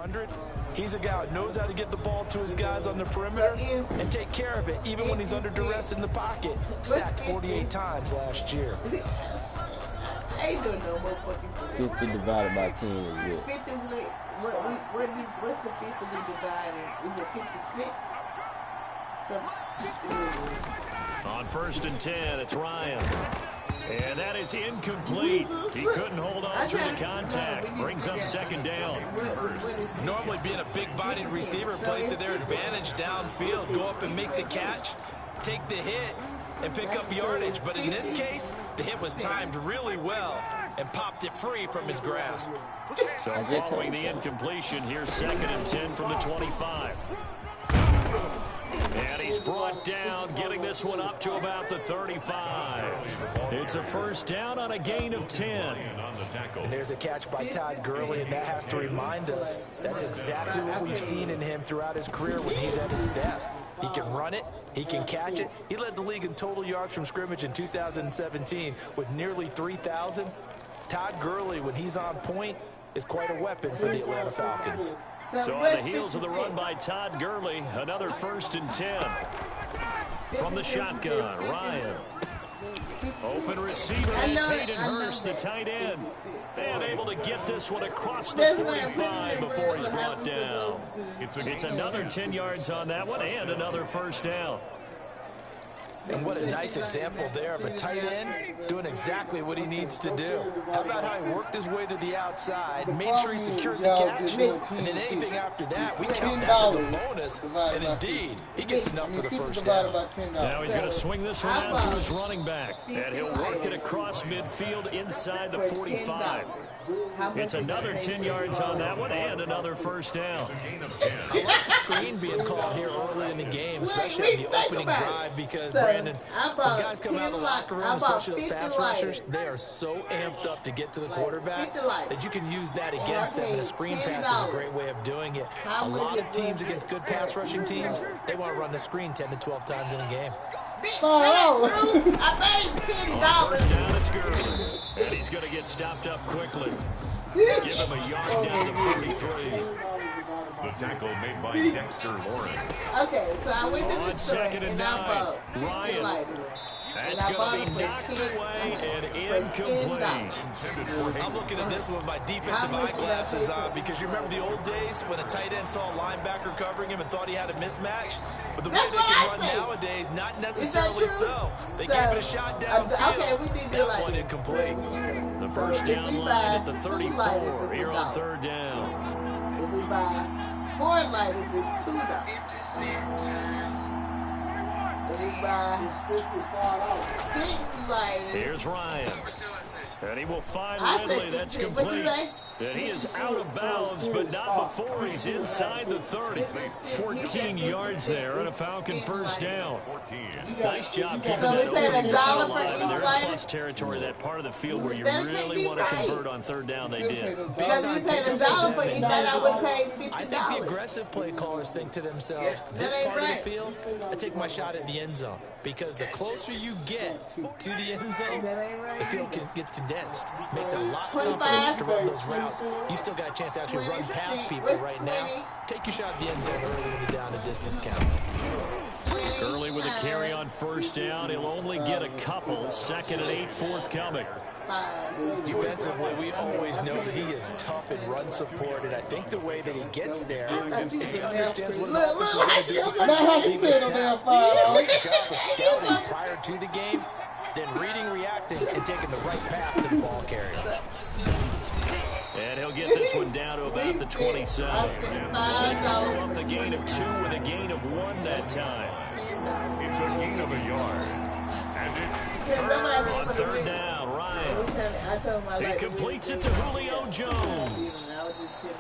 100. He's a guy who knows how to get the ball to his guys on the perimeter and take care of it, even when he's under duress in the pocket. Sacked 48 times last year. Ain't doing no motherfucking 50 divided by 10 is good. 50, what's the 50 we divided? Is it 56? On 1st and 10, it's Ryan. And that is incomplete. He couldn't hold on to the contact. Brings up 2nd down. Normally being a big-bodied receiver plays to their advantage downfield. Go up and make the catch, take the hit, and pick up yardage. But in this case, the hit was timed really well and popped it free from his grasp. So following the incompletion, here's 2nd and 10 from the 25. And he's brought down, getting this one up to about the 35. It's a 1st down on a gain of 10. And there's a catch by Todd Gurley, and that has to remind us that's exactly what we've seen in him throughout his career when he's at his best. He can run it, he can catch it. He led the league in total yards from scrimmage in 2017 with nearly 3,000. Todd Gurley, when he's on point, is quite a weapon for the Atlanta Falcons. So on the heels of the run by Todd Gurley, another 1st and 10. From the shotgun, Ryan. Open receiver is Hayden Hurst, the tight end. And able to get this one across the 45 before he's brought down. It's another 10 yards on that one and another 1st down. And what a nice example there of a tight end doing exactly what he needs to do. How about how he worked his way to the outside, made sure he secured the catch, and then anything after that, we count that as a bonus. And indeed, he gets enough for the 1st down. Now he's going to swing this one out to his running back. And he'll work it across midfield inside the 45. It's another 10 yards on that one and another 1st down. I like the screen being called here early in the game, especially on the opening drive, because, Brandon, when guys come out of the locker room, especially those pass rushers, they are so amped up to get to the quarterback that you can use that against them, and a screen pass is a great way of doing it. A lot of teams against good pass rushing teams, they want to run the screen 10 to 12 times in a game. I paid $10. First down, it's Gurley. And he's going to get stopped up quickly. Give him a yard down to 43. The tackle made by Dexter Lawrence. Okay, so I went to the On 2nd and 9, Ryan. That's going to be knocked away and incomplete. I'm looking at this one with my defensive eyeglasses on, because you remember the old days when a tight end saw a linebacker covering him and thought he had a mismatch? But the way they can run nowadays, not necessarily so. They gave it a shot downfield. That one incomplete. The 1st down line at the 34 here on 3rd down. If we buy 4 lighters, it's $2. Here's Ryan. And he will find Ridley. That's complete. And he is out of bounds, but not before he's inside the 30. 14 yards there and a Falcon 1st down. Nice job keeping that opening drive alive. And they're in plus territory, that part of the field where you really want to convert on 3rd down. They did. I think the aggressive play callers think to themselves, this part of the field, I take my shot at the end zone. Because the closer you get to the end zone, the field gets condensed. Makes it a lot tougher to run those routes. You still got a chance to actually run past people right now. Take your shot at the end zone early in the down and distance count. Gurley with a carry on 1st down. He'll only get a couple. 2nd and 8 forthcoming. Defensively, we always know that he is tough in run support, and I think the way that he gets there is he understands what an offense is going to do. He does a great job of scouting prior to the game, then reading, reacting, and taking the right path to the ball carrier. And he'll get this one down to about the 27. They follow up the gain of 2 with a gain of 1 that time. It's a gain of a yard. And it's on 3rd down, Ryan. He completes it to Julio Jones.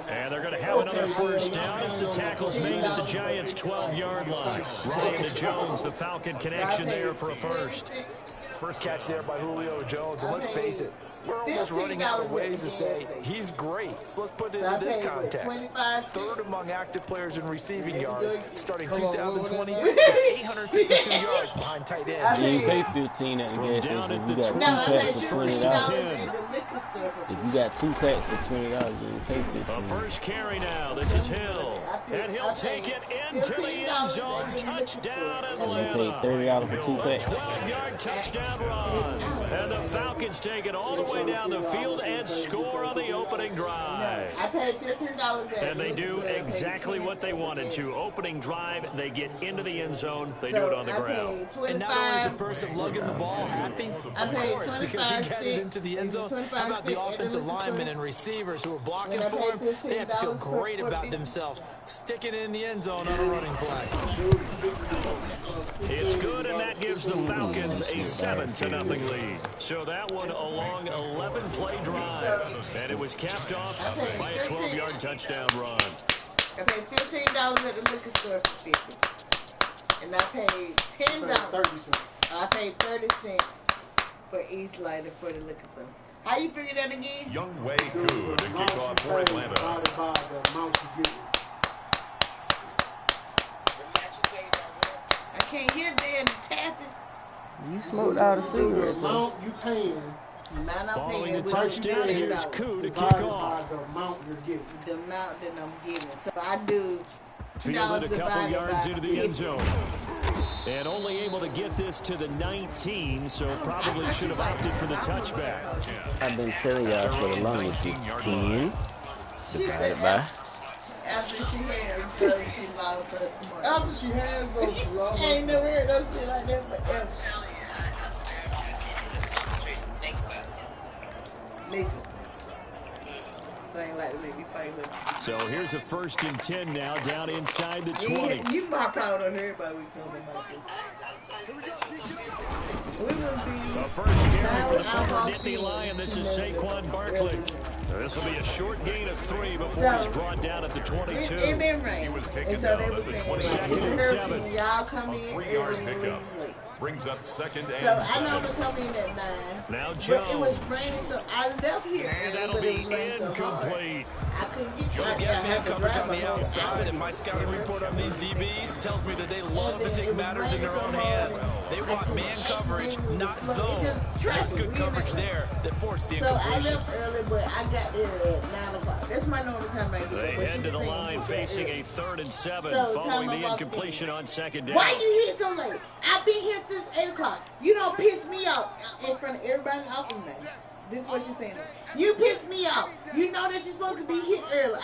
And they're going to have another 1st down as the tackle's made at the Giants' 12-yard line. Ryan to Jones, the Falcon connection there for a 1st. First catch there by Julio Jones, and let's face it, we're almost running out of ways to say he's great. So let's put it into this context. 3rd among active players in receiving yards, starting 2020, just 852 yards behind tight end. You pay 15 at the gas station. You got 2 passes for 20 out. If you got 2 packs for $20, you pay $15. First carry now. This is Hill. And he'll take it into the end zone. Touchdown, Atlanta. You paid $30 for 2 packs. 12-yard touchdown run. And the Falcons take it all the way down the field and score on the opening drive. I paid $15. And they do exactly what they wanted to. Opening drive, they get into the end zone. They do it on the ground. And not only is the person lugging the ball happy, of course, because he got it into the end zone. How about the offensive linemen and receivers who are blocking for him? They have to feel great about themselves, sticking it in the end zone on a running play. It's good, and that gives the Falcons a 7-0 lead. So that one a long 11-play drive. And it was capped off by a 12-yard touchdown run. I paid $15 at the liquor store for 50. And I paid $10. I paid 30 cents for each lighter for the liquor store. How you figure that again? Young Wei Koo to kick off for Atlanta. I can't hear Dan tapping. You smoked out a cigarette, so. You paying. Following the touchdown, here's Koo to kick off. The amount that I'm getting. So I do Fielded a couple yards into the end zone. And only able to get this to the 19, so probably should have opted for the touchback. I've been telling y'all for the longest. 10 divided by. After she had those, she lost her smart. After she has those, she lost I ain't never heard no shit like that forever. Thing like to make me fight with. So here's a 1st and 10 now, down inside the 20. You might probably don't hear about we talking about this. We will be The first carry for the former Nittany Lion. This is Saquon Barkley. This will be a short gain of 3 before he's brought down at the 22. It been rain. He was taken And so down they at were the saying, 22nd and 7. y'all come in 3-yard early and leave pickup. late. Brings up 2nd and So I 7. normally come in at 9. Now But it Jones. was raining, so I left here. And that'll but it be was raining so hard. incomplete. I couldn't get You I get man had to coverage drive on the my whole outside, and my scouting report on these DBs tells me that they love to take matters in their own hands. They want man coverage, not zone. That's good coverage there that forced the So I incompletion. left early, but I got there at 9 o'clock. That's my normal time I get there. They but head she to the was saying line you facing got a 3rd and 7 So, following time the I'm incompletion on 2nd down. Why you here so late? I've been here since 8 o'clock. You don't piss me off in front of everybody in the office now. This is what she's saying. You piss me off. You know that you're supposed to be here early.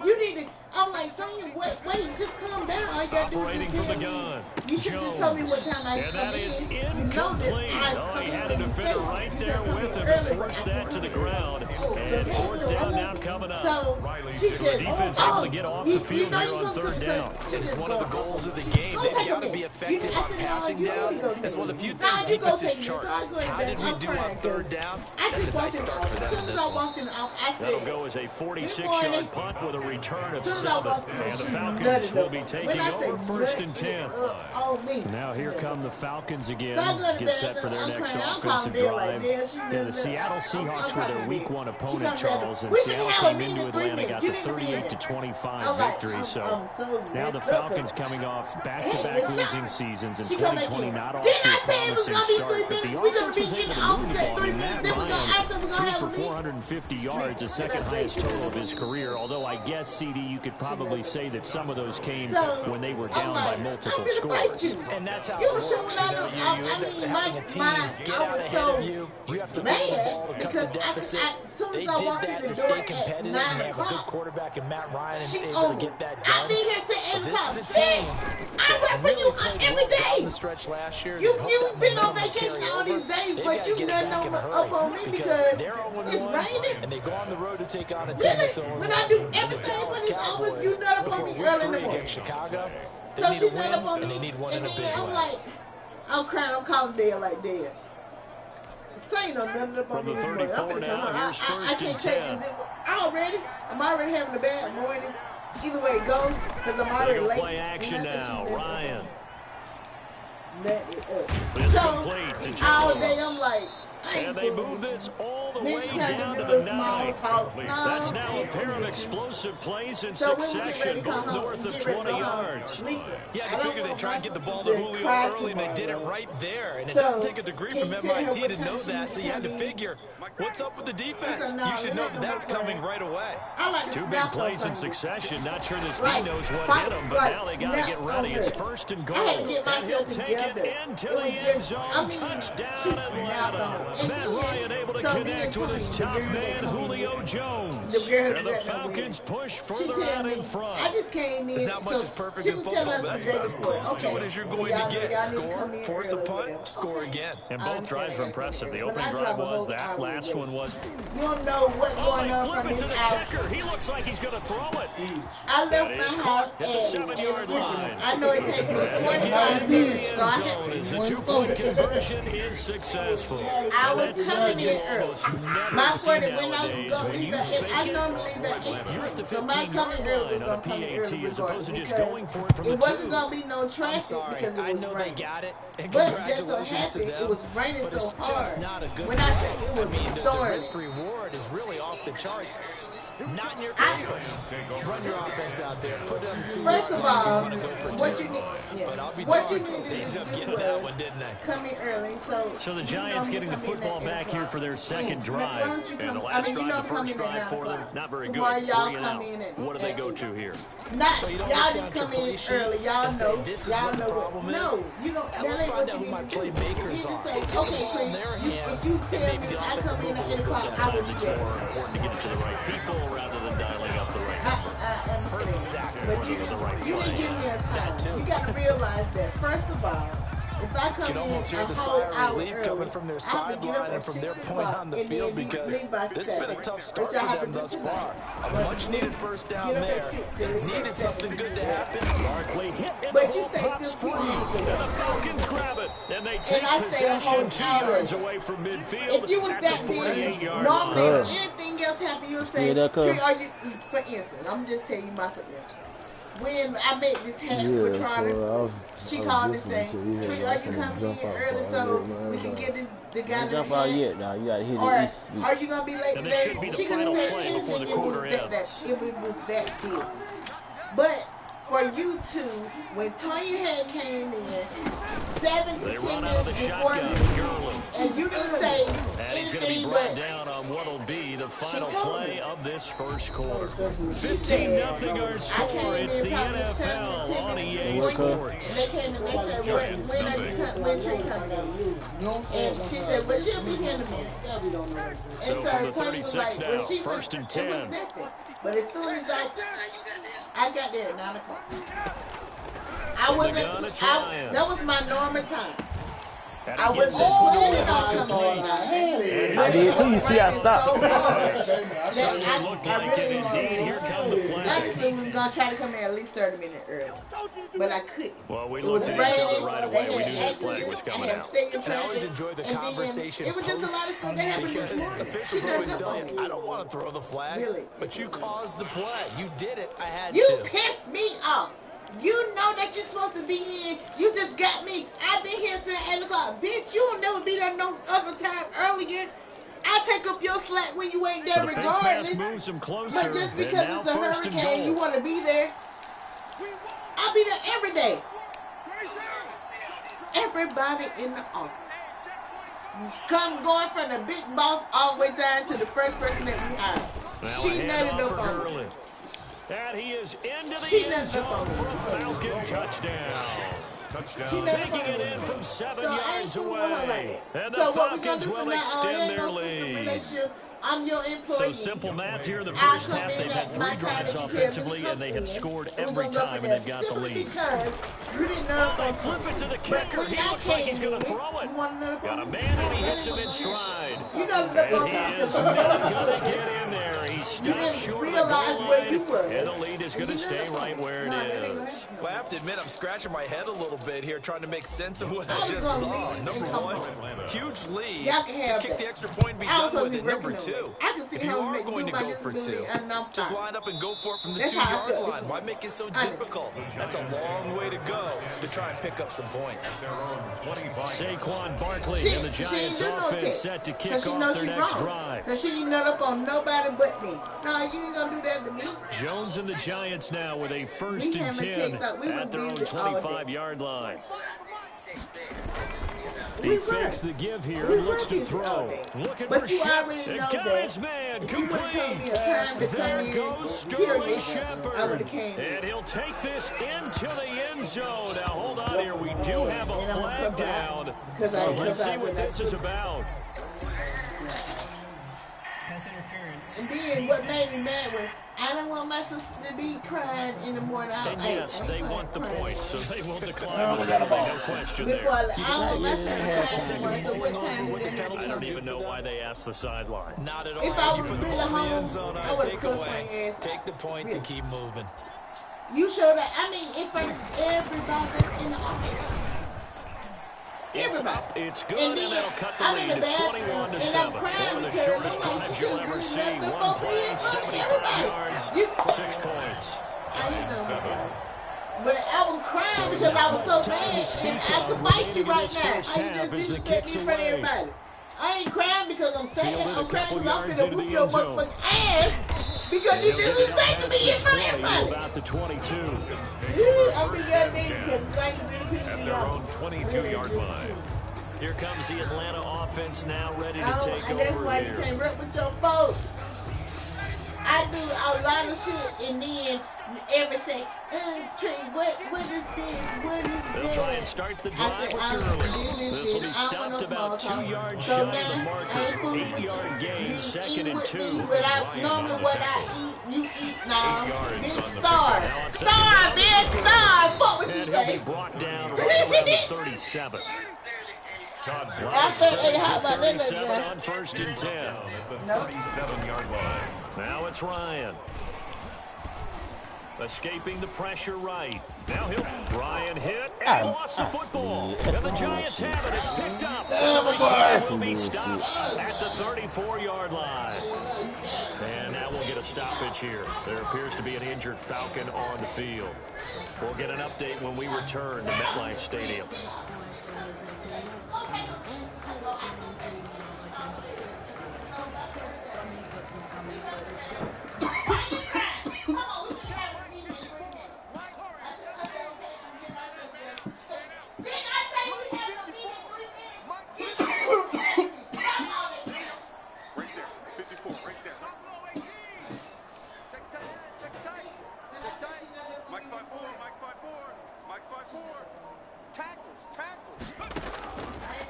You need to. I'm like, Sonya, wait, just calm down. All you got to do Operating is from the tell me. gun. You should just tell me what time I And come that is in. incomplete. Oh, he had a defender right there with him to force that to the ground. And 4th down now coming up. So she The said, defense able to get off the field here on 3rd down. It's one of the goals of the game. They've got to be effective on passing down. That's one of the few things defenses chart. How did we do on 3rd down? That's a nice start for them in this one. That'll go as a 46-yard punt with a return of 7. And the Falcons will be taking over 1st and 10. Now here come the Falcons again. Get set for their next offensive drive. And the Seattle Seahawks were their Week 1 opponent, Charles. And Seattle came into Atlanta, got the 38-25 victory. So now the Falcons coming off back-to-back losing seasons. In 2020, not off to a promising start. But the offense was able to move the ball. And Matt Ryan, 2 for 450 yards, the 2nd highest total of his career. Although I guess, CD, you could probably say that some of those came when they were down by multiple scores. And that's how it works. You end up having a team get out ahead of you. You have to throw the ball to cut the deficit. They did that to stay competitive, and they have a good quarterback in Matt Ryan and able to get that done. But this is a team that really played well down the stretch last year. You've been on vacation all these days, but you've done no up on me because it's raining. And they go on the road to take on a team that's 0-1. When I do everything for this office, you not up on me early in the morning. Chicago, they So need she's a not up win, on and me. they need one in And a big then I'm way. like, I'm crying, I'm calling Dale like Dale. Saying on nothing up on From me the this morning. 34 I'm now, gonna here's come. I 1st can't and take 10. this. I'm already having a bad morning. Either way it goes, because I'm already Big late. play action now. Ryan. Let it up. It's So, complete to all Jones. day I'm like, And they move this all the way down to the 9. That's now a pair of explosive plays in succession, both north of 20 yards. Yeah, I figured they'd try and get the ball to Julio early, and they did it right there. And it doesn't take a degree from MIT to know that, so you had to figure, what's up with the defense? You should know that that's coming right away. 2 big plays in succession. Not sure this D knows what hit him, but now they got to get ready. It's 1st and goal. And he'll take it into the end zone. Touchdown Atlanta. Matt Ryan able to connect with his top man, Julio Jones. And the Falcons push further out in front. There's not much as perfect in football, but that's about as close to it as you're going to get. Score, force a punt, score again. And both drives were impressive. The opening drive was, that last one was. You don't know what's going on from flip it his to the house. kicker. He looks like he's going to throw it. I left my house at the 7-yard line. I know it takes me 25 minutes, so I Zone had as a 2-point conversion is successful. I was coming in early. My friend, when I was going to when leave you at 8, I fake normally leave at it, you're at 8. the So my coming 15-yard early was line on a going to come in PAT early as opposed to regardless, just going for it from the it wasn't 2. going to be no I'm traffic sorry, because I it was know they raining. got it, and But just so congratulations to happened, them. it was raining But so it's just hard. not a good When I said play. it was I mean, the storming. risk-reward is really off the charts. Not in your favor. Run your offense out there. Put them to First of all, want to go for what 2. you need, But I'll be what you darned, need they to ended up do getting that was one, didn't they? come in early. So the Giants getting the football back here for their second drive. And the last drive, the first drive for them, not very good. 3 and out. What do they go to here? Not So you don't y'all get just down come to in cliche early. Y'all and say, know. this is Y'all what the know problem is. No, you don't. And That let's ain't find what out you who my need to do. playmakers You are. just say, Get the okay, ball in their Chris, hands, if you and tell maybe me the I offensive come in at 8 movement will o'clock, go I will Sometimes be it's there. more important to get it to the right people rather than dialing up the right number. I understand. Exactly. But you didn't give me a time. You got to realize that, first of all, if I come You can in almost hear a the whole sigh of hour relief early, coming from their I have to get up sideline and at from their 6 point o'clock on the and field then because leave by this has been a 7, tough start which I for have them to do thus tonight. far. A But much-needed first down get up at there. 6 They and leave needed at something 7. good to happen. Barkley hit and But the you ball say pops good free. people. And the Falcons grab it. And they take I say a whole possession 2 hour. yards away from midfield If you was at the that big, 48-yard normally line. if anything else happened, you would say, See that, cuz? Tree, are you, for instance, I'm just telling you my for instance. When I made this hat with Charlie, she called and said, Tree, are you coming in early so we can get the guy in the Jump out hat? yet now. You gotta hit Or it east. are you going to be late And this today? should be the She could have final said play before the anything, quarter ends. it was that big. But for you two, when Tony had came in, 7 to They 10 run out of the minutes before shotgun. Gurley. and you didn't say And he's going to be anything brought but down on what will be the final play of this first quarter. 15-0 our score. It's the NFL on EA Sports. And they came and they said, when Tree coming in? And she said, well, she'll be here in a minute. So And from the Tony 36 was like, now, well, she first and It 10. was nothing. But as soon as I got there at 9 o'clock. gun, it's Ryan. That was my normal time. And I he gets wasn't this one planning away on complete. coming in. I did too. You see, I stopped. Certainly looked like it. Indeed, here come the I flags. just was going to try to come in at least 30 minutes early. But I couldn't. Well, we It was looked at each raining. other right away. We knew that flag was coming out. And I always enjoy the conversation It was just a lot of post stuff that happened because this morning. officials She always doesn't tell know. you, I don't want to throw the flag, Really? but you caused the play. You did it. I had You to. pissed me off. You know that you're supposed to be in. You just got me. I've been here since 8 o'clock. Bitch, you'll never be there no other time earlier. I take up your slack when you ain't there So the face mask regardless. moves him closer. But just And because now it's a first and hurricane, you goal. want to be there. I'll be there every day. Everybody in the office. Going from the big boss all the way down to the first person that we hired. Now She a nutted handoff up for on me. Gurley. And he is into She the end nutted up on zone me. for a Falcon touchdown. Touchdown. Taking it in from 7 yards away. And the So what we gonna Falcons do will from now on, extend ain't their no sister lead. relationship. I'm your employee. So simple math here in the I'll first come half. in They've at had 3 my time drives that you tell me to offensively, come and they have in. scored And we're every gonna go time, from and they've there. got the Simply lead. because you didn't know Oh, they from flip it to the But kicker. when He I looks like he's came going to in, throw it. you want to know Got a from man, and he me? hits him in stride. You know the And he is not going to get in there. He's stopped short of the goal line, and the lead is going to stay right where it is. Well, I have to admit, I'm scratching my head a little bit here, trying to make sense of what I just saw. Number one, huge lead. Just kick the extra point and be done with it. Number two, if you are going to go for two, just line up and go for it from the 2-yard line. Why make it so difficult? That's a long way to go to try and pick up some points. Saquon Barkley and the Giants offense set to kick off their next drive. Because she ain't nut up on nobody but me. No, you ain't going to do that to me. Jones and the Giants now with a 1st and 10 at their own 25-yard line. He fakes the give here and looks to throw. Looking for Shepard. And got his man complete. There goes Sterling Shepard. And he'll take this into the end zone. Now hold on here. We do have a flag down. So let's see what this is about. Pass interference. And then what made me mad was, I don't want my sister to be crying in the morning. And yes, they want the points, so they will decline the penalty, no question there. I don't even know why they asked the sideline. Not at all. If I was put the really ball in the home, end zone, I would take have away. Take the points and keep moving. You showed that. I mean, in front of everybody that's in the office. It's up, it's good, and that'll cut the lead to 21-7. One of the shortest drives you'll ever see. 1 play, 75 yards, 6 points. But I was crying because I was so mad, and I could fight you right now. I just disrespect you in front of everybody. I ain't crying because I'm sad. I'm crying because I'm finna whoop your motherfucking ass because you disrespected me in front of everybody. About the 22. I'm being because I ain't really at their own 22-yard line. Here comes the Atlanta offense now ready to take over. That's why you can't rep with your folks. I do a lot of shit, and then everything. Trey, what is this? What is this? They'll try and start the drive with Gurley. This will be stopped about 2 yards shy of the marker. 8-yard gain, 2nd and 2. Normally what I eat, you eat now. This star, man, star. What would you and say? He'll be brought down right around the 37. Todd Blount starting 37 on 1st and 10. The 37-yard line. Now it's Ryan. Escaping the pressure right. Now Ryan hit and lost the football. And the Giants have it. It's picked up. And the return will be stopped at the 34-yard line. And now we'll get a stoppage here. There appears to be an injured Falcon on the field. We'll get an update when we return to MetLife Stadium.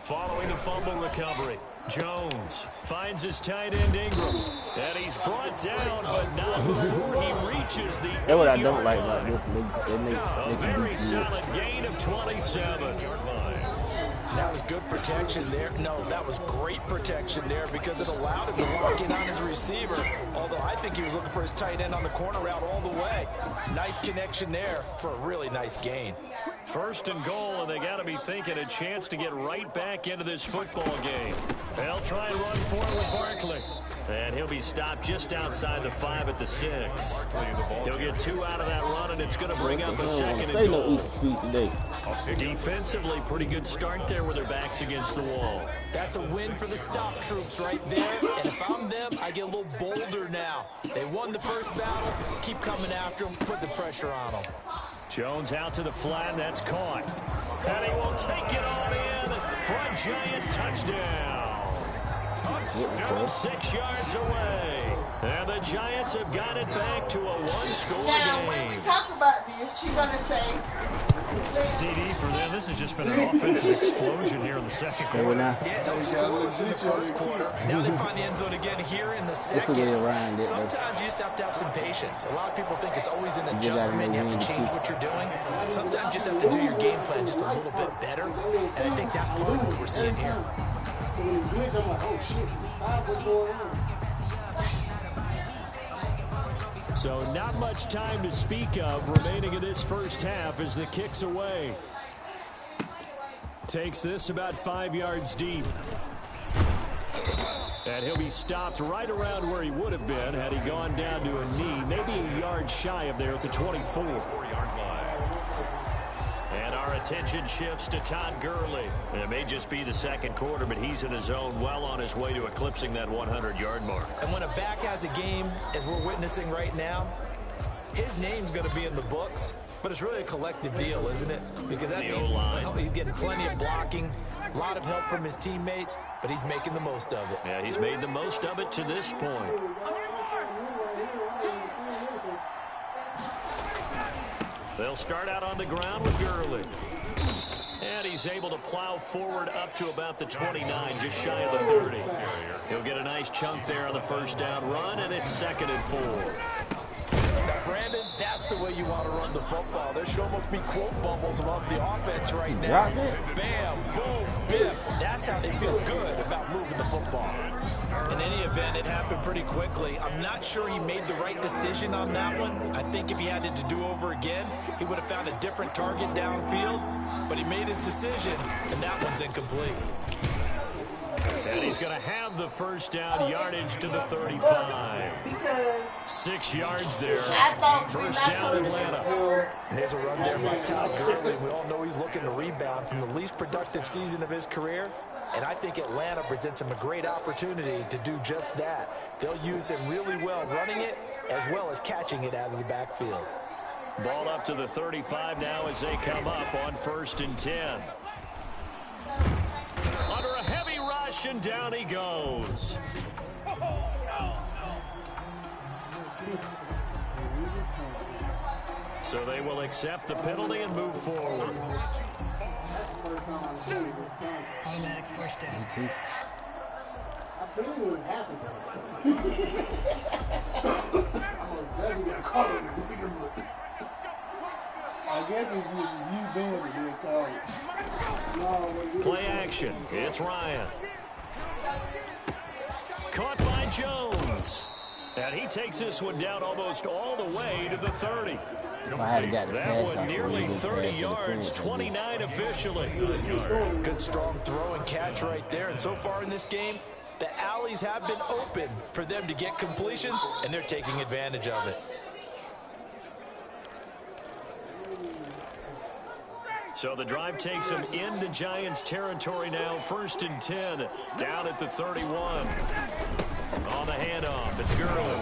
Following the fumble recovery, Jones finds his tight end Ingram, and he's brought down, but not before he reaches the 8-yard line. That's what I don't like about this. A very solid gain of 27. That was good protection there. No, that was great protection there because it allowed him to walk in on his receiver. Although I think he was looking for his tight end on the corner route all the way. Nice connection there for a really nice gain. 1st and goal, and they got to be thinking a chance to get right back into this football game. They'll try and run for it with Barkley. And he'll be stopped just outside the 5 at the 6. He'll get 2 out of that run, and it's going to bring up a 2nd and goal. Defensively, pretty good start there with their backs against the wall. That's a win for the stop troops right there. And if I'm them, I get a little bolder now. They won the first battle. Keep coming after them. Put the pressure on them. Jones out to the flat. That's caught. And he will take it on in for a Giant touchdown. From 6 yards away. And the Giants have got it back to a 1-score game. Now, when we talk about this, she's going to say... CD for them. This has just been an offensive explosion here in the second quarter. Yeah, held scoreless in the first quarter. Now they find the end zone again here in the second. Sometimes you just have to have some patience. A lot of people think it's always an adjustment. You have to change what you're doing. Sometimes you just have to do your game plan just a little bit better. And I think that's part of what we're seeing here. So when you glitch, I'm like, oh shit, this stop, what's going on? So not much time to speak of remaining in this first half as the kick's away. Takes this about 5 yards deep. And he'll be stopped right around where he would have been had he gone down to a knee, maybe a yard shy of there at the 24. And our attention shifts to Todd Gurley. And it may just be the second quarter, but he's in his zone, well on his way to eclipsing that 100-yard mark. And when a back has a game, as we're witnessing right now, his name's going to be in the books, but it's really a collective deal, isn't it? Because that means he's getting plenty of blocking, a lot of help from his teammates, but he's making the most of it. Yeah, he's made the most of it to this point. They'll start out on the ground with Gurley. And he's able to plow forward up to about the 29, just shy of the 30. He'll get a nice chunk there on the first down run, and it's 2nd and 4. Now, Brandon, that's the way you want to run the football. There should almost be quote bubbles above the offense right now. Bam, boom, biff. That's how they feel good about moving the football. In any event, it happened pretty quickly. I'm not sure he made the right decision on that one. I think if he had it to do over again, he would have found a different target downfield. But he made his decision, and that one's incomplete. And he's going to have the first down, yardage to the 35. 6 yards there. First down, Atlanta. And there's a run there by Todd Gurley. We all know he's looking to rebound from the least productive season of his career. And I think Atlanta presents him a great opportunity to do just that. They'll use him really well running it as well as catching it out of the backfield. Ball up to the 35 now as they come up on 1st and 10. Under a heavy rush, and down he goes. So they will accept the penalty and move forward. Automatic first down. I seen what happened. I guess if you doing it, they'll call it. Play action. It's Ryan. Caught by Jones. And he takes this one down almost all the way to the 30. That one nearly 30 yards, 29 officially. Good strong throw and catch right there. And so far in this game, the alleys have been open for them to get completions, and they're taking advantage of it. So the drive takes him into Giants territory now. 1st and 10, down at the 31. On the handoff, it's Gurley.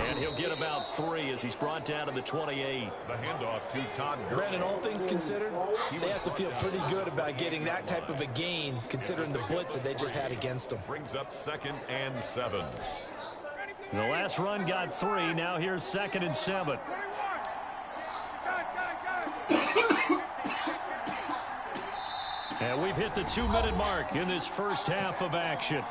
And he'll get about 3 as he's brought down to the 28. The handoff to Todd Gurley. Brandon, all things considered, they have to feel pretty good about getting that type of a gain, considering the blitz that they just had against them. Brings up 2nd and 7. The last run got 3. Now here's 2nd and 7. And we've hit the 2-minute mark in this first half of action.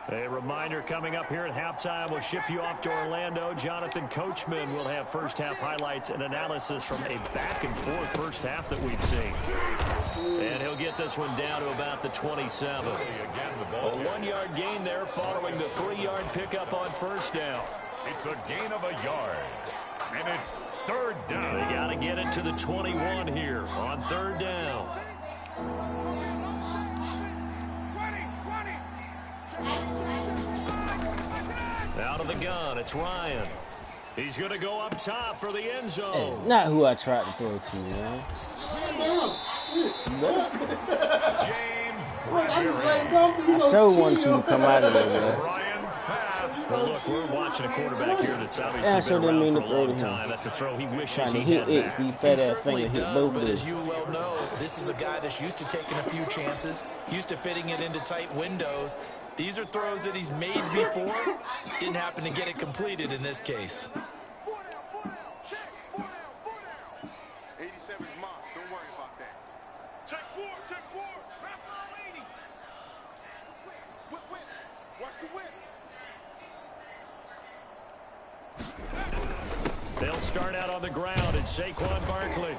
A reminder coming up here at halftime. We'll ship you off to Orlando. Jonathan Coachman will have first half highlights and analysis from a back-and-forth first half that we've seen. And he'll get this one down to about the 27. A 1-yard gain there following the 3-yard pickup on first down. It's a gain of a yard. And it's 3rd down. They got to get it to the 21 here on 3rd down. Out of the gun, it's Ryan. He's going to go up top for the end zone. Hey, not who I tried to throw to, man. James I so want to come out of there, man. Ryan's pass. Well, look, we're watching a quarterback here that's obviously been around for a long time. That's a throw he wishes he had back. He certainly does, but as you well know, this is a guy that's used to taking a few chances, used to fitting it into tight windows. These are throws that he's made before. Didn't happen to get it completed in this case. 87's mine. Don't worry about that. Check 4. Wrap around 80. Whip. Watch the whip. They'll start out on the ground, and Saquon Barkley.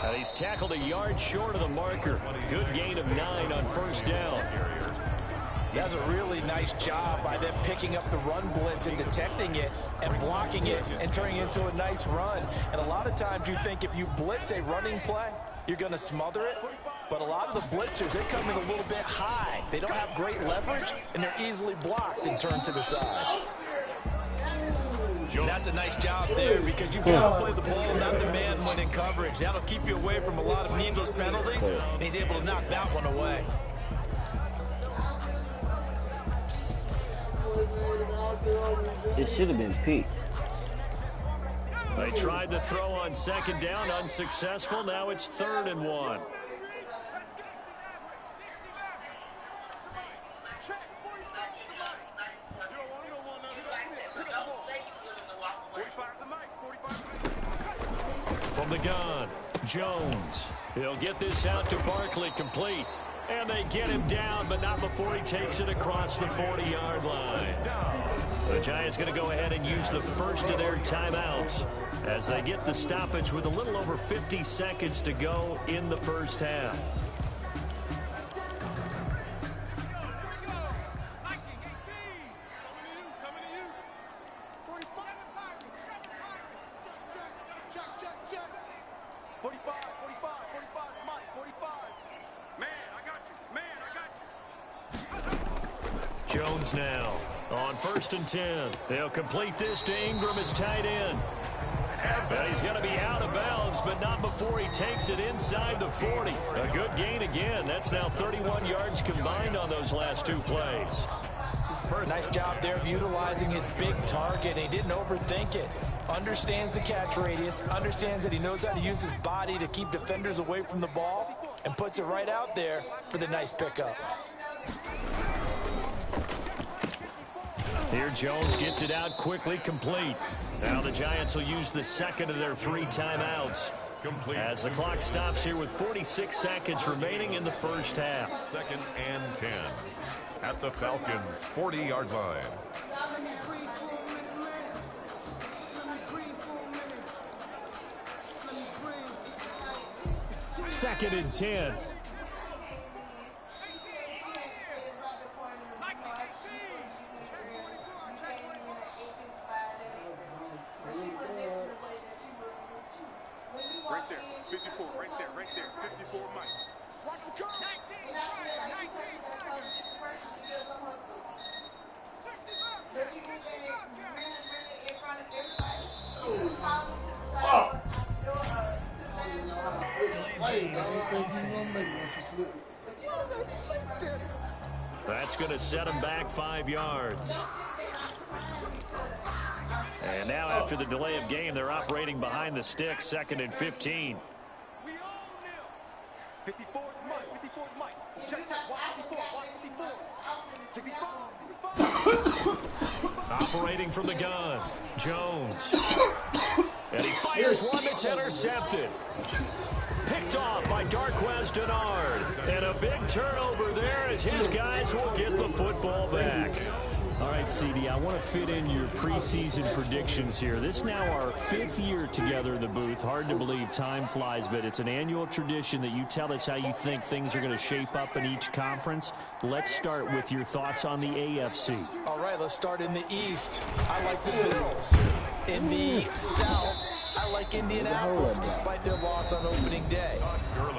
And he's tackled a yard short of the marker. Good gain of 9 on first down. That's a really nice job by them picking up the run blitz and detecting it and blocking it and turning it into a nice run. And a lot of times you think if you blitz a running play, you're going to smother it. But a lot of the blitzers, they come in a little bit high. They don't have great leverage, and they're easily blocked and turned to the side. And that's a nice job there because you've got to play the ball, not the man when in coverage. That'll keep you away from a lot of needless penalties, and he's able to knock that one away. It should have been Pete. They tried to throw on second down, unsuccessful. Now it's 3rd and 1. From the gun, Jones. He'll get this out to Barkley, complete. And they get him down, but not before he takes it across the 40-yard line. The Giants going to go ahead and use the first of their timeouts as they get the stoppage with a little over 50 seconds to go in the first half. Jones now on 1st and 10. They'll complete this to Ingram as tight end. But he's going to be out of bounds, but not before he takes it inside the 40. A good gain again. That's now 31 yards combined on those last 2 plays. Nice job there of utilizing his big target. He didn't overthink it. Understands the catch radius, understands that he knows how to use his body to keep defenders away from the ball, and puts it right out there for the nice pickup. Here Jones gets it out quickly, complete. Now the Giants will use the second of their 3 timeouts. Complete. As the clock stops here with 46 seconds remaining in the first half. 2nd and 10 at the Falcons' 40-yard line. Second and 10. Right there, 54, right there, 54, Mike. Watch the curve. 19. That's going to set him back 5 yards. And now after the delay of game, they're operating behind the sticks, 2nd and 15. 54 Mike, 54 Mike. Check, watch 54, 64. Operating from the gun, Jones. And he fires one that's intercepted. Picked off by Darquez Denard. And a big turnover there as his guys will get the football back. All right, CD, I want to fit in your preseason predictions here. This is now our 5th year together in the booth. Hard to believe time flies, but it's an annual tradition that you tell us how you think things are going to shape up in each conference. Let's start with your thoughts on the AFC. All right, let's start in the East. I like the Bills. In the South, I like Indianapolis, despite their loss on opening day.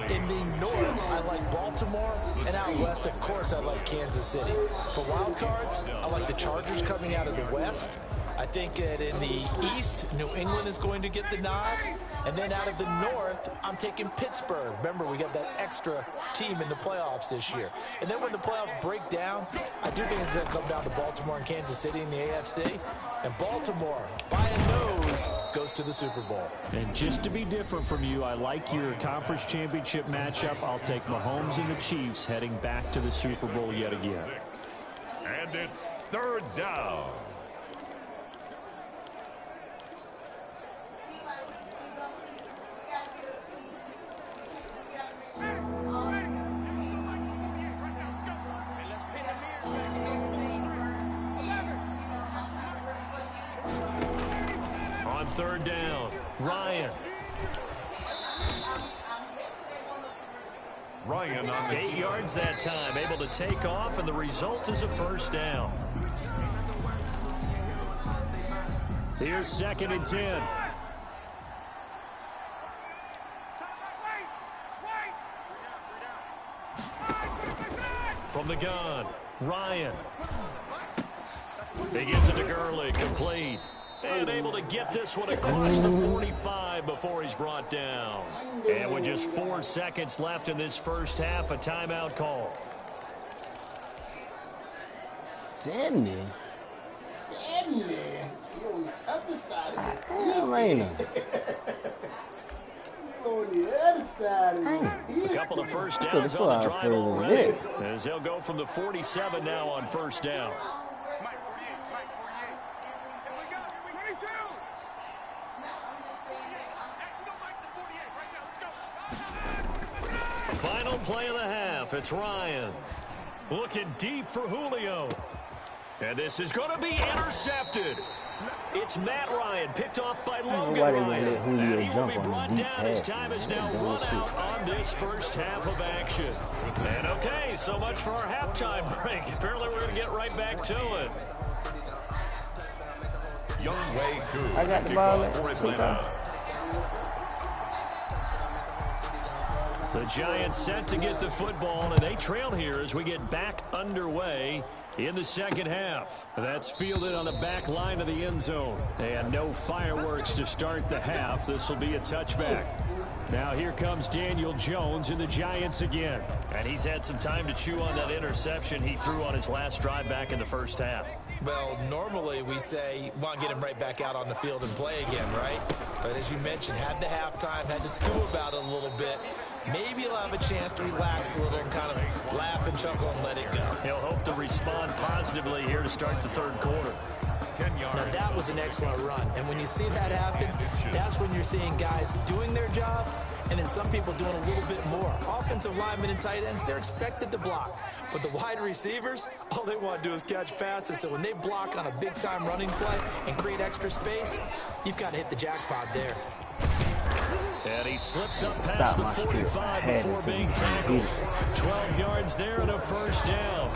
In the North, I like Baltimore. And out West, of course, I like Kansas City. For wild cards, I like the Chargers coming out of the West. I think that in the East, New England is going to get the nod. And then out of the North, I'm taking Pittsburgh. Remember, we got that extra team in the playoffs this year. And then when the playoffs break down, I do think it's going to come down to Baltimore and Kansas City in the AFC. And Baltimore, by a nose, goes to the Super Bowl. And just to be different from you, I like your conference championship matchup. I'll take Mahomes and the Chiefs heading back to the Super Bowl yet again. And it's 3rd down. On 3rd down, Ryan. Ryan on the 8 yards that time, able to take off, and the result is a first down. Here's 2nd and 10. From the gun, Ryan. He gives it to Gurley, complete. And able to get this one across the 45 before he's brought down. And with just 4 seconds left in this first half, a timeout call. Sandy. You're on the other side of it. On the other side of it. A couple of first downs on the drive already, as they'll go from the 47 now on first down. Final play of the half. It's Ryan. Looking deep for Julio. And this is going to be intercepted. It's Matt Ryan, picked off by Logan Ryan. And he will be brought down as time is now run out on this first half of action. And okay, so much for our halftime break. Apparently we're going to get right back to it. Young Wei Koo. I got the ball for Atlanta. The Giants set to get the football, and they trail here as we get back underway in the second half. That's fielded on the back line of the end zone. And no fireworks to start the half. This will be a touchback. Now here comes Daniel Jones and the Giants again. And he's had some time to chew on that interception he threw on his last drive back in the first half. Well, normally we say, want to get him right back out on the field and play again, right? But as you mentioned, had the halftime, had to stew about it a little bit. Maybe he'll have a chance to relax a little and kind of laugh and chuckle and let it go. He'll hope to respond positively here to start the third quarter. 10 yards. Now, that was an excellent run. And when you see that happen, that's when you're seeing guys doing their job and then some people doing a little bit more. Offensive linemen and tight ends, they're expected to block. But the wide receivers, all they want to do is catch passes. So when they block on a big-time running play and create extra space, you've got to hit the jackpot there. And he slips up past the 45 before being tackled. 12 yards there and a first down.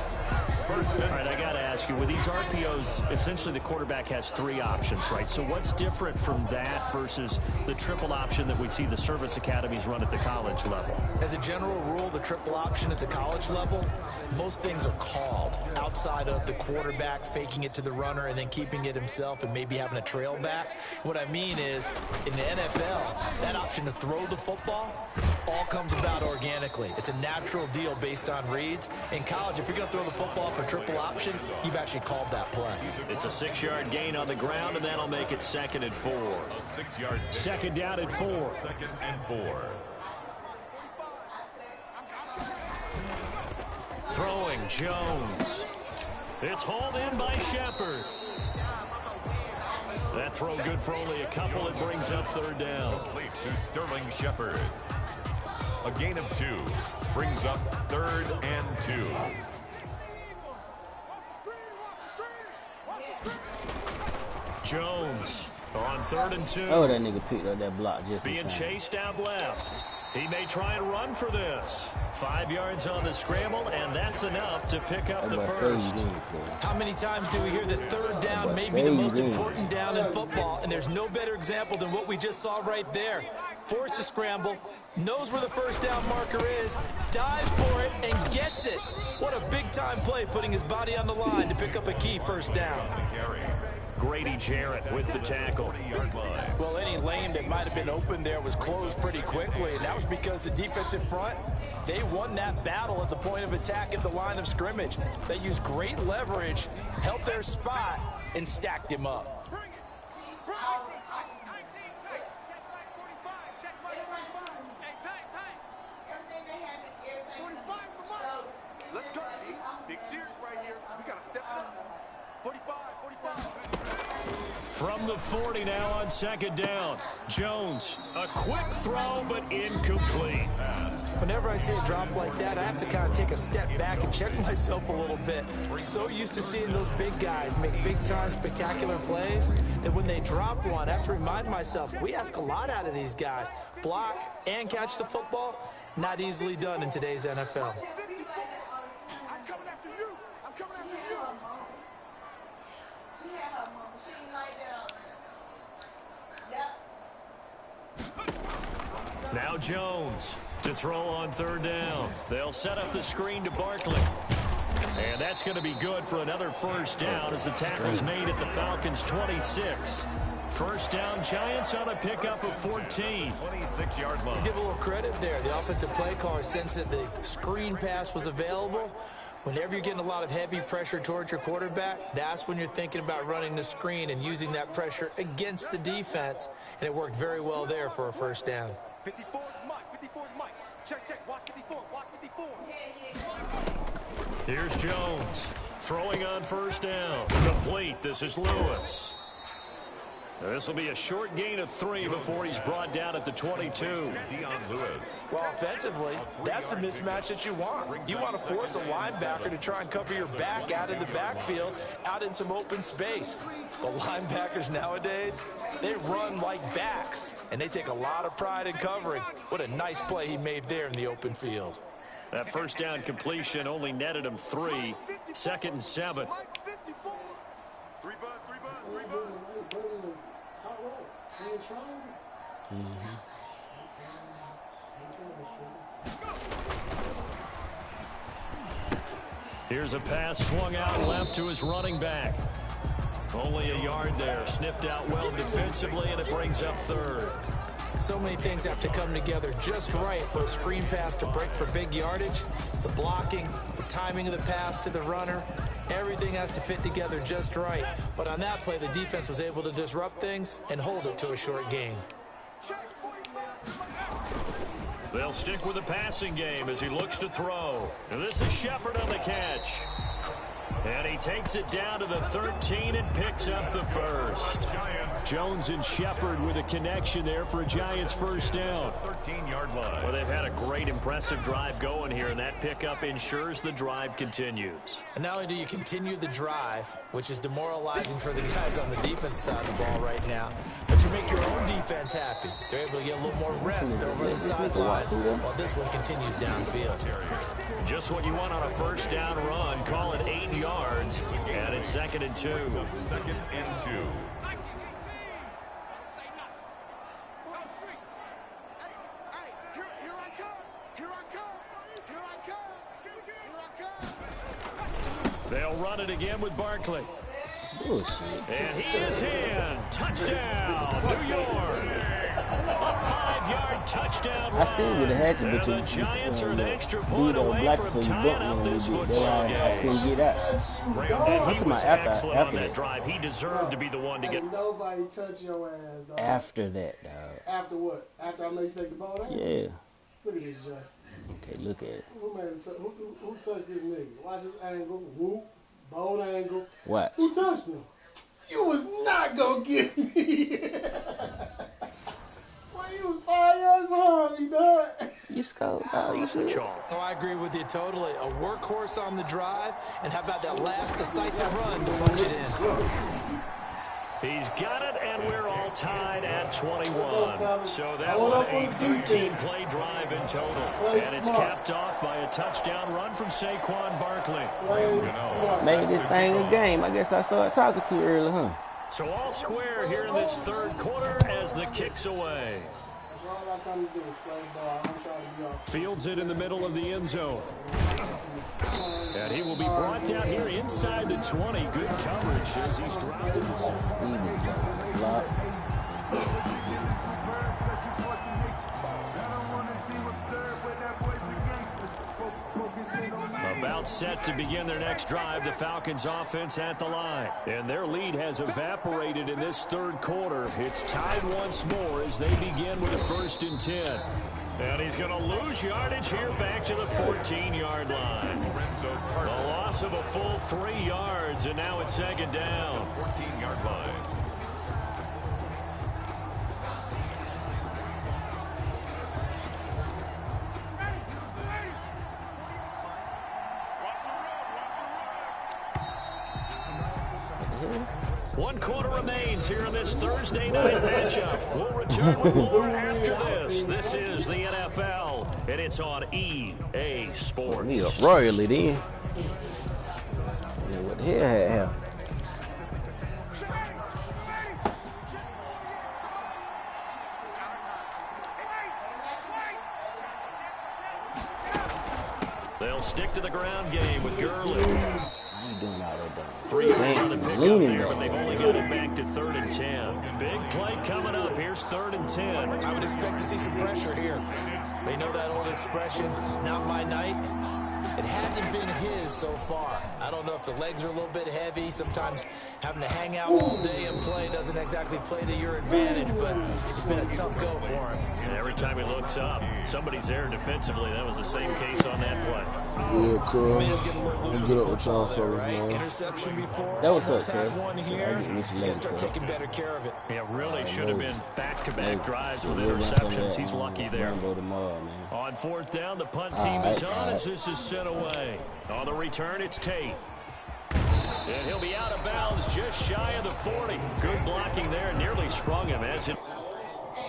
All right, I got to ask you, with these RPOs, essentially the quarterback has 3 options, right? So what's different from that versus the triple option that we see the service academies run at the college level? As a general rule, the triple option at the college level, most things are called outside of the quarterback faking it to the runner and then keeping it himself and maybe having a trail back. What I mean is, in the NFL, that option to throw the football all comes about organically. It's a natural deal based on reads. In college, if you're going to throw the football for triple option, you've actually called that play. It's a 6-yard gain on the ground, and that'll make it 2nd and 4. A 6-yard gain. Second down and 4. 2nd and 4. Throwing Jones. It's hauled in by Shepard. That throw good for only a couple. It brings up 3rd down. Complete to Sterling Shepard. A gain of 2 brings up 3rd and 2. Jones on 3rd and 2. Oh, that nigga picked up that block just in Being time. chased out left. He may try and run for this. 5 yards on the scramble, and that's enough to pick up the first. How many times do we hear that 3rd down may be the most important down in football, and there's no better example than what we just saw right there. Forced to scramble, knows where the first down marker is, dives for it, and gets it. What a big-time play, putting his body on the line to pick up a key first down. Grady Jarrett with the tackle. Well, any lane that might have been open there was closed pretty quickly, and that was because the defensive front, they won that battle at the point of attack at the line of scrimmage. They used great leverage, held their spot, and stacked him up. Let's go. Big series right here. We got to step up. 45. From the 40 now on 2nd down. Jones, a quick throw, but incomplete. But whenever I see a drop like that, I have to kind of take a step back and check myself a little bit. So used to seeing those big guys make big-time spectacular plays that when they drop one, I have to remind myself, we ask a lot out of these guys. Block and catch the football, not easily done in today's NFL. I'm coming after you. I'm coming after you. Now Jones to throw on third down. They'll set up the screen to Barkley. And that's going to be good for another first down as the tackle's made at the Falcons' 26. First down, Giants on a pickup of 14. 26-yard line. Let's give a little credit there. The offensive play caller sensed that the screen pass was available. Whenever you're getting a lot of heavy pressure towards your quarterback, that's when you're thinking about running the screen and using that pressure against the defense. And it worked very well there for a first down. 54 is Mike. 54 is Mike. Check. Watch 54. Watch 54. Here's Jones throwing on first down. Complete. This is Lewis. This will be a short gain of 3 before he's brought down at the 22. Lewis. Well, offensively, that's the mismatch that you want. You want to force a linebacker to try and cover your back out of the backfield, out in some open space. The linebackers nowadays, they run like backs, and they take a lot of pride in covering. What a nice play he made there in the open field. That first down completion only netted him 3. Second and 7. Mike 54. 3 buzz. Here's a pass swung out left to his running back. Only a yard there. Sniffed out well defensively, and it brings up third. So many things have to come together just right for a screen pass to break for big yardage. The blocking, the timing of the pass to the runner, everything has to fit together just right. But on that play, the defense was able to disrupt things and hold it to a short gain. They'll stick with the passing game as he looks to throw. And this is Shepard on the catch. And he takes it down to the 13 and picks up the first. Jones and Shepard with a connection there for a Giants first down. 13-yard line. Well, they've had a great, impressive drive going here, and that pickup ensures the drive continues. And not only do you continue the drive, which is demoralizing for the guys on the defense side of the ball right now, but you make your own defense happy. They're able to get a little more rest over the sidelines while this one continues downfield. Just what you want on a first down run. Call it 8 yards, and it's 2nd and 2. 2nd and 2. They'll run it again with Barkley. Bullshit. And he is in. Touchdown, New York. A 5-yard touchdown run. I still would have had to, but the Giants are an extra point away from tying up this football game. I couldn't get out. And he was excellent on that that drive. He deserved to be the one to get. Nobody touch your ass, dog. After that, dog. After what? After I make you take the ball down? Yeah. Look at this, Jay. Okay, look at it. Who made him who touched this nigga? Watch his angle. Whoop. Bone angle. What? Who touched him? You was not gonna get me. Why you was 5 yards behind me, dog? You scored, dog. You should. Oh, I agree with you totally. A workhorse on the drive, and how about that last decisive run to punch it in? He's got it, and we're all tied at 21. So that one a 13-play drive in total. And it's capped off by a touchdown run from Saquon Barkley. Maybe this thing a game. I guess I started talking too early, huh? So all square here in this third quarter as the kick's away. Fields it in the middle of the end zone. And he will be brought down here inside the 20. Good coverage as he's dropped in the center. About set to begin their next drive, the Falcons offense at the line. And their lead has evaporated in this third quarter. It's tied once more as they begin with a 1st and 10. And he's going to lose yardage here back to the 14-yard line. The loss of a full 3 yards, and now it's 2nd down. 14-yard line. 1 quarter remains here in this Thursday night matchup. We'll return with more after this. This is the NFL, and it's on EA Sports. Me up royally then. What the hell? They'll stick to the ground game with Gurley. What are you doing out there, dog? 3 yards on the pickup there, but they've only got it back to 3rd and 10. Big play coming up. Here's 3rd and 10. I would expect to see some pressure here. They know that old expression, it's not my night. It hasn't been his so far. I don't know if the legs are a little bit heavy. Sometimes having to hang out all day and play doesn't exactly play to your advantage, but it's been a tough go for him. And every time he looks up, somebody's there defensively. That was the same case on that play. Yeah, cool. Man's getting a little loose I'm with good the at y'all football there, fellas, right? man. Interception before. That was so Almost had cool. one here. Yeah, He's going to start taking better care of it. Yeah, really should have been back-to-back drives with We'll run some of interceptions. that, He's lucky there. Rambo tomorrow, man. On 4th down, the punt team is on as this is sent away. On the return, it's Tate. And he'll be out of bounds just shy of the 40. Good blocking there. Nearly sprung him as it...